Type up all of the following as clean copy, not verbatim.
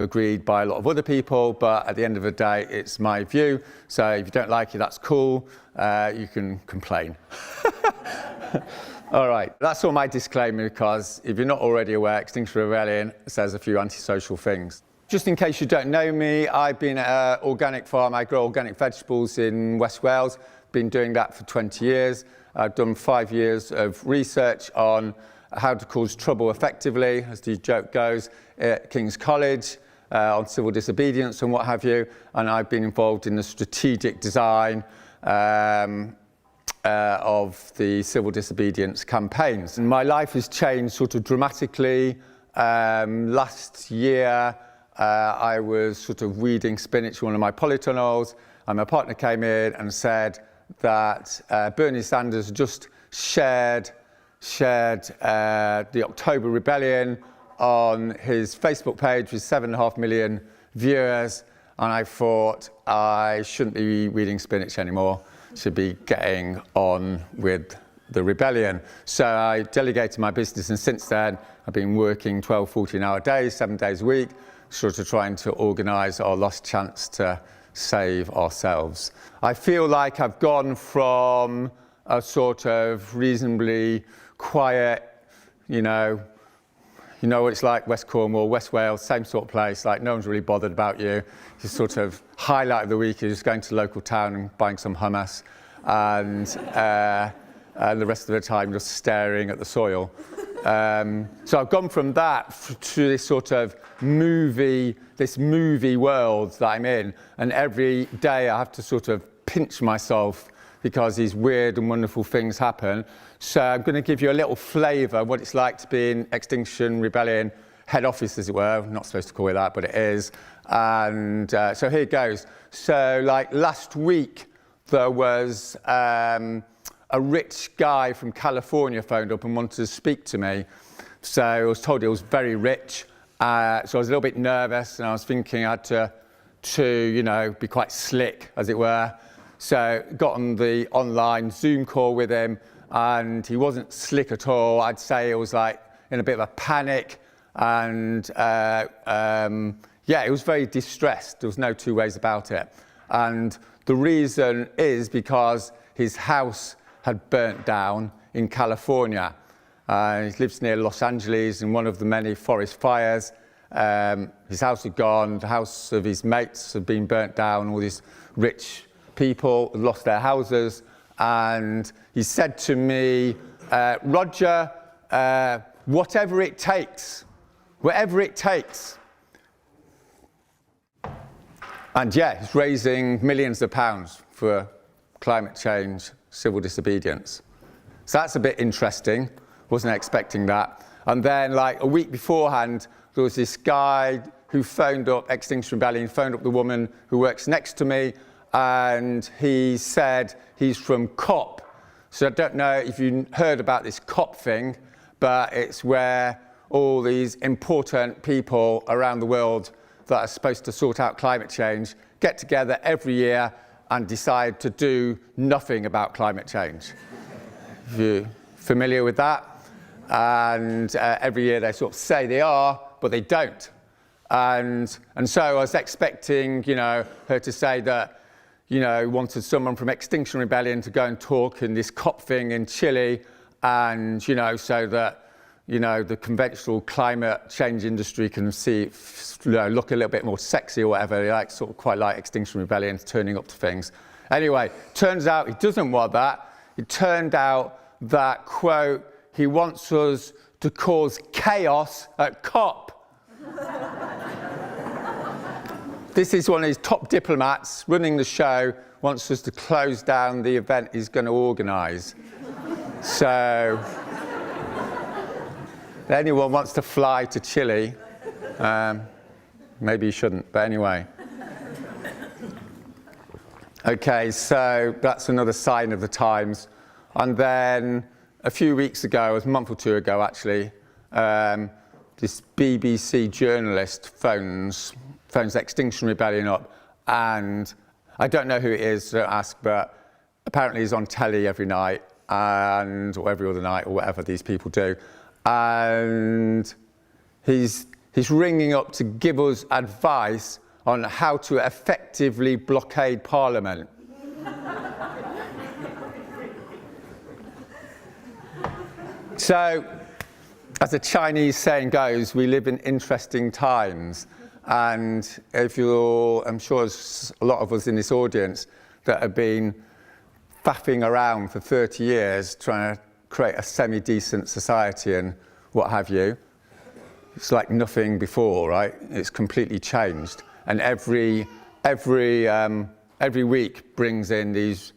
agreed by a lot of other people, but at the end of the day, it's my view. So if you don't like it, that's cool. You can complain. All right, that's all my disclaimer, because if you're not already aware, Extinction Rebellion says a few antisocial things. Just in case you don't know me, I've been at an organic farm. I grow organic vegetables in West Wales. Been doing that for 20 years. I've done 5 years of research on how to cause trouble effectively, as the joke goes, at King's College, on civil disobedience and what have you. And I've been involved in the strategic design of the civil disobedience campaigns. And my life has changed sort of dramatically. Last year, I was sort of weeding spinach in one of my polytunnels, and my partner came in and said that Bernie Sanders just shared the October Rebellion on his Facebook page with 7.5 million viewers, and I thought I shouldn't be weeding spinach anymore, should be getting on with the rebellion. So I delegated my business, and since then I've been working 12, 14-hour days, 7 days a week, sort of trying to organise our lost chance to save ourselves. I feel like I've gone from a sort of reasonably quiet, you know what it's like, West Cornwall, West Wales, same sort of place, like no one's really bothered about you. Just sort of highlight of the week is just going to the local town and buying some hummus, and the rest of the time just staring at the soil. So I've gone from that to this sort of movie world that I'm in, and every day I have to sort of pinch myself because these weird and wonderful things happen. So I'm going to give you a little flavour of what it's like to be in Extinction Rebellion head office, as it were. I'm not supposed to call it that, but it is. And so here it goes. So like last week, there was a rich guy from California phoned up and wanted to speak to me. So I was told he was very rich. So I was a little bit nervous, and I was thinking I had to be quite slick, as it were. So got on the online Zoom call with him, and he wasn't slick at all. I'd say it was like in a bit of a panic, and he was very distressed. There was no two ways about it. And the reason is because his house had burnt down in California. He lives near Los Angeles in one of the many forest fires. His house had gone, the house of his mates had been burnt down, all these rich people had lost their houses, and he said to me, Roger, whatever it takes. And yeah, he's raising millions of pounds for climate change, civil disobedience. So that's a bit interesting, wasn't expecting that. And then like a week beforehand, there was this guy who phoned up Extinction Rebellion, phoned up the woman who works next to me, and he said he's from COP. So I don't know if you heard about this COP thing, but it's where all these important people around the world that are supposed to sort out climate change get together every year and decide to do nothing about climate change. Are you familiar with that? And every year they sort of say they are, but they don't. And so I was expecting, her to say that, wanted someone from Extinction Rebellion to go and talk in this COP thing in Chile, and, so that, the conventional climate change industry can look a little bit more sexy or whatever. They quite like Extinction Rebellion turning up to things. Anyway, turns out he doesn't want that. It turned out that, quote, he wants us to cause chaos at COP. This is one of his top diplomats running the show, wants us to close down the event he's going to organise. So, if anyone wants to fly to Chile, maybe you shouldn't, but anyway. Okay, so that's another sign of the times. And then a few weeks ago, a month or two ago actually, this BBC journalist phones Extinction Rebellion up, and I don't know who it is, don't ask, but apparently he's on telly every night, or every other night, or whatever these people do. And he's He's ringing up to give us advice on how to effectively blockade Parliament. So, as the Chinese saying goes, we live in interesting times. And I'm sure there's a lot of us in this audience that have been faffing around for 30 years trying to create a semi-decent society and what have you. It's like nothing before, right? It's completely changed. And every week brings in these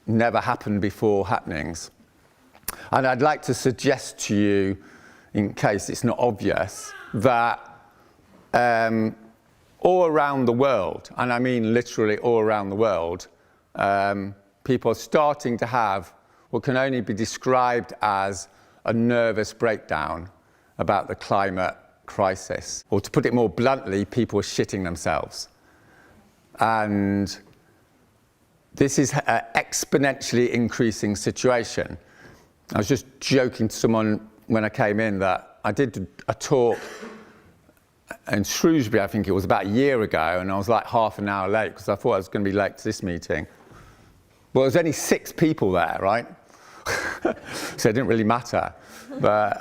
never happened before happenings. And I'd like to suggest to you, in case it's not obvious, that all around the world, and I mean literally all around the world, people are starting to have what can only be described as a nervous breakdown about the climate crisis. Or to put it more bluntly, people are shitting themselves. And this is an exponentially increasing situation. I was just joking to someone when I came in that I did a talk in Shrewsbury, I think it was about a year ago, and I was like half an hour late because I thought I was going to be late to this meeting. Well, there was only 6 people there, right? So it didn't really matter. But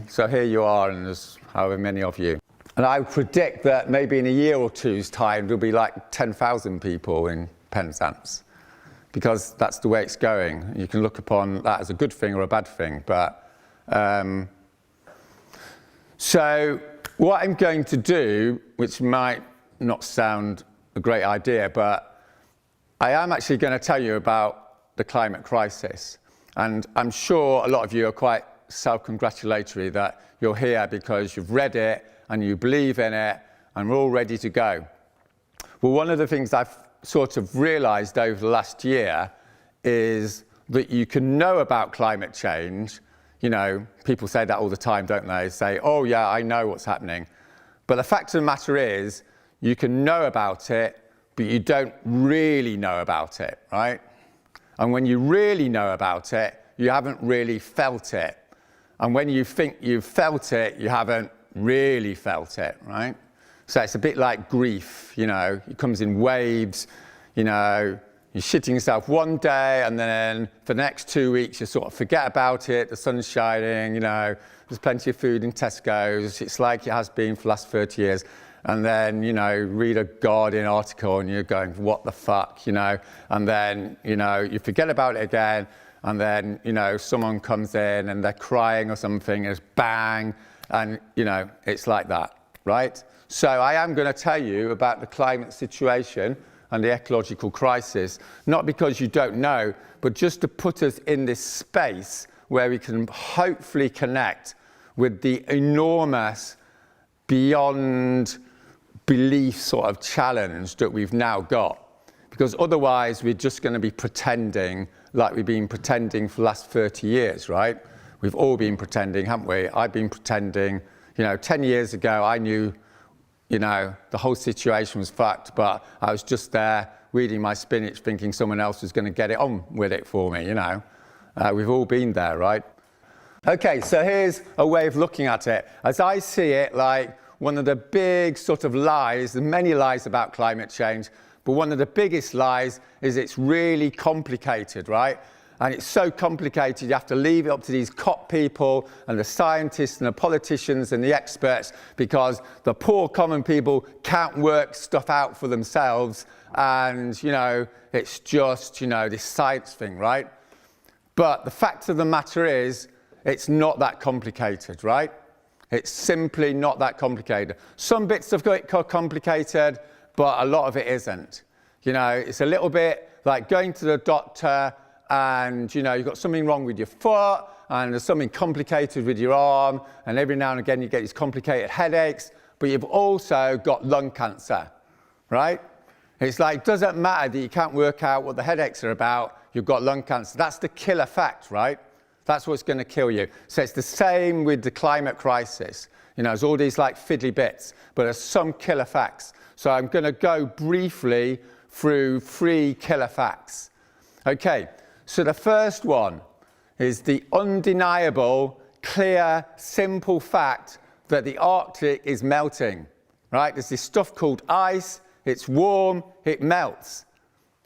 so here you are, and there's however many of you. And I would predict that maybe in a year or two's time, there'll be like 10,000 people in Penzance, because that's the way it's going. You can look upon that as a good thing or a bad thing. But so what I'm going to do, which might not sound a great idea, but I am actually going to tell you about the climate crisis. And I'm sure a lot of you are quite self-congratulatory that you're here because you've read it and you believe in it and we're all ready to go. Well, one of the things I've sort of realized over the last year is that you can know about climate change. You know, people say that all the time, don't they? Say, oh yeah, I know what's happening. But the fact of the matter is, you can know about it, but you don't really know about it, right? And when you really know about it, you haven't really felt it. And when you think you've felt it, you haven't really felt it, right? So it's a bit like grief, you know, it comes in waves, you know, you're shitting yourself one day and then for the next 2 weeks you sort of forget about it, the sun's shining, you know, there's plenty of food in Tesco's, it's like it has been for the last 30 years. And then, you know, read a Guardian article and you're going, what the fuck, you know? And then, you know, you forget about it again. And then, you know, someone comes in and they're crying or something, and it's bang. And, you know, it's like that, right? So I am going to tell you about the climate situation and the ecological crisis, not because you don't know, but just to put us in this space where we can hopefully connect with the enormous, beyond belief sort of challenge that we've now got. Because otherwise we're just going to be pretending like we've been pretending for the last 30 years, right? We've all been pretending, haven't we? I've been pretending, you know, 10 years ago I knew, you know, the whole situation was fucked, but I was just there reading my spinach thinking someone else was going to get it on with it for me, you know. We've all been there, right? Okay, so here's a way of looking at it. As I see it, like, one of the big sort of lies, there's many lies about climate change, but one of the biggest lies is it's really complicated, right? And it's so complicated, you have to leave it up to these COP people and the scientists and the politicians and the experts, because the poor common people can't work stuff out for themselves. And, you know, it's just, you know, this science thing, right? But the fact of the matter is, it's not that complicated, right? It's simply not that complicated. Some bits of it are complicated, but a lot of it isn't. You know, it's a little bit like going to the doctor and, you know, you've got something wrong with your foot and there's something complicated with your arm, and every now and again you get these complicated headaches, but you've also got lung cancer, right? It's like, it doesn't matter that you can't work out what the headaches are about, you've got lung cancer. That's the killer fact, right? That's what's going to kill you. So it's the same with the climate crisis. You know, there's all these like fiddly bits, but there's some killer facts. So I'm going to go briefly through 3 killer facts. Okay, so the first one is the undeniable, clear, simple fact that the Arctic is melting, right? There's this stuff called ice. It's warm, it melts.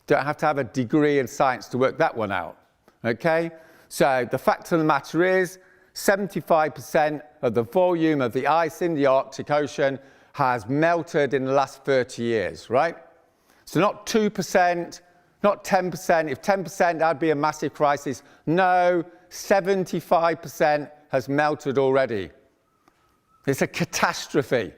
Don't have to have a degree in science to work that one out, okay? So the fact of the matter is 75% of the volume of the ice in the Arctic Ocean has melted in the last 30 years, right? So not 2%, not 10%. If 10%, that'd be a massive crisis. No, 75% has melted already. It's a catastrophe.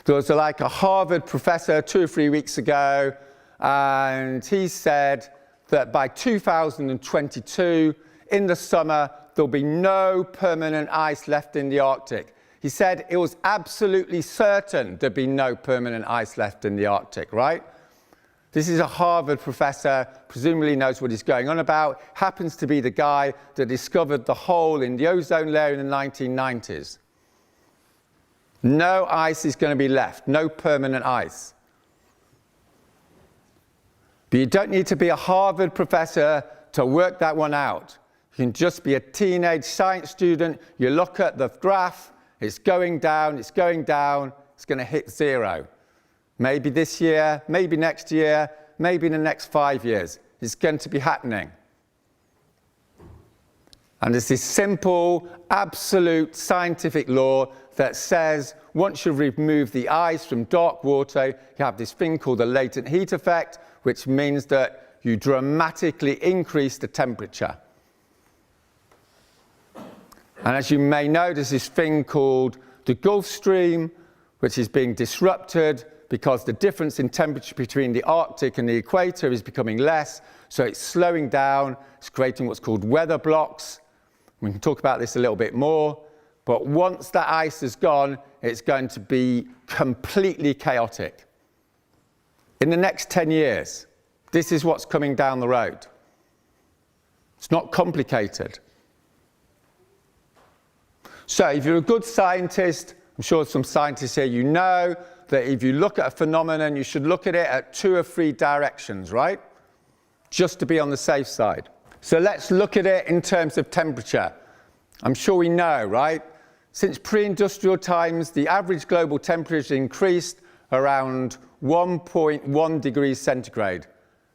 There was like a Harvard professor 2 or 3 weeks ago, and he said that by 2022, in the summer, there'll be no permanent ice left in the Arctic. He said it was absolutely certain there'd be no permanent ice left in the Arctic, right? This is a Harvard professor, presumably knows what he's going on about, happens to be the guy that discovered the hole in the ozone layer in the 1990s. No ice is going to be left, no permanent ice. But you don't need to be a Harvard professor to work that one out. You can just be a teenage science student. You look at the graph, it's going down, it's going down, it's going to hit zero. Maybe this year, maybe next year, maybe in the next 5 years. It's going to be happening. And there's this simple, absolute scientific law that says once you remove the ice from dark water, you have this thing called the latent heat effect, which means that you dramatically increase the temperature. And as you may know, there's this thing called the Gulf Stream, which is being disrupted because the difference in temperature between the Arctic and the equator is becoming less, so it's slowing down, it's creating what's called weather blocks. We can talk about this a little bit more, but once that ice is gone, it's going to be completely chaotic. In the next 10 years, this is what's coming down the road. It's not complicated. So if you're a good scientist, I'm sure some scientists here, you know that if you look at a phenomenon, you should look at it at 2 or 3 directions, right? Just to be on the safe side. So let's look at it in terms of temperature. I'm sure we know, right? Since pre-industrial times, the average global temperature increased around 1.1 degrees centigrade.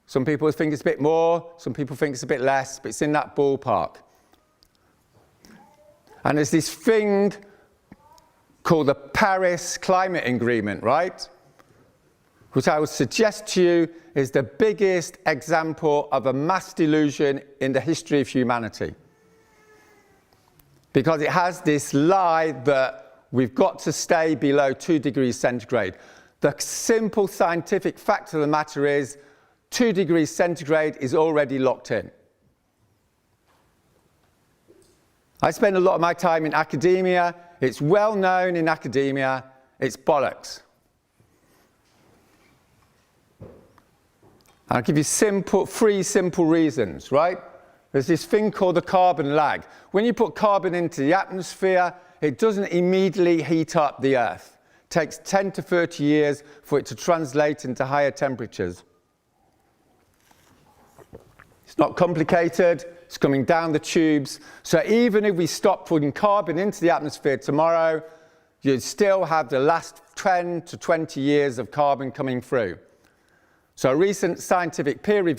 Some people think it's a bit more, some people think it's a bit less, but it's in that ballpark. And there's this thing called the Paris Climate Agreement, right? Which I would suggest to you is the biggest example of a mass delusion in the history of humanity. Because it has this lie that we've got to stay below 2 degrees centigrade. The simple scientific fact of the matter is 2 degrees centigrade is already locked in. I spend a lot of my time in academia. It's well known in academia. It's bollocks. I'll give you 3 simple reasons, right? There's this thing called the carbon lag. When you put carbon into the atmosphere, it doesn't immediately heat up the Earth. It takes 10 to 30 years for it to translate into higher temperatures. It's not complicated. It's coming down the tubes. So even if we stop putting carbon into the atmosphere tomorrow, you'd still have the last 10 to 20 years of carbon coming through. So a recent scientific peer review